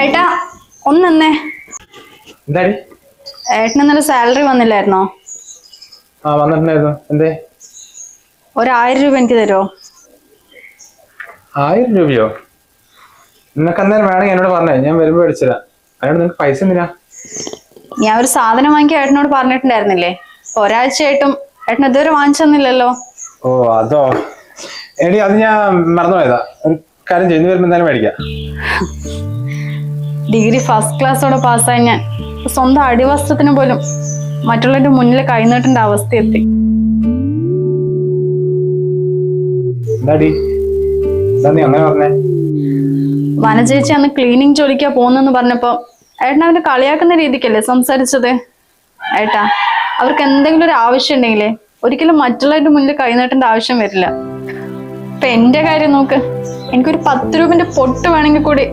ഏട്ടാ ഒന്നേ എന്താടി? ഏട്ടന് ഇന്നലെ സാലറി വന്നില്ലായിരുന്നോ? ആ വന്നിട്ടുണ്ടായിരുന്നു. എന്തേ? 1000 രൂപ എനിക്ക് തരുമോ? 1000 രൂപയോ? നിനക്ക് അന്നേരം വേണമെങ്കിൽ എന്നോട് പറഞ്ഞേ, ഞാൻ വരുമ്പോ മേടിച്ചുതരാം. അതിനോട് നിനക്ക് പൈസ എന്തിനാ? ഞാൻ ഒരു സാധനം വാങ്ങിക്കാൻ ഏട്ടനോട് പറഞ്ഞിട്ടുണ്ടായിരുന്നില്ലേ? ഒരാഴ്ചയായിട്ടും ഏട്ടൻ ഇതുവരെ വാങ്ങിച്ചു തന്നില്ലല്ലോ. ഓ അതോ, എടി അത് ഞാൻ മറന്നുപോയതാ. ഒരു കാര്യം ചെയ്യുന്ന വരുമ്പോ എന്തായാലും മേടിക്കാം. ഡിഗ്രി ഫസ്റ്റ് ക്ലാസ്സോടെ പാസ്സായി ഞാൻ സ്വന്തം അടിവസ്ത്രത്തിന് പോലും മറ്റുള്ളവരുടെ മുന്നിൽ കൈനീട്ടേണ്ട അവസ്ഥ എത്തി. എന്താടി, എന്താ നീ അങ്ങനെ പറഞ്ഞേ? വനചേച്ചി അന്ന് ക്ലീനിങ് ജോലിക്കാ പോകുന്നെന്ന് പറഞ്ഞപ്പോ ഏട്ടൻ അവന് കളിയാക്കുന്ന രീതിക്കല്ലേ സംസാരിച്ചത്? ഏട്ടാ, അവർക്ക് എന്തെങ്കിലും ഒരു ആവശ്യം ഉണ്ടെങ്കിലേ ഒരിക്കലും മറ്റുള്ളവരുടെ മുന്നിൽ കൈനീട്ടേണ്ട ആവശ്യം വരില്ല. ഇപ്പൊ എന്റെ കാര്യം നോക്ക്, എനിക്കൊരു 10 രൂപന്റെ പൊട്ട് വേണമെങ്കിൽ കൂടി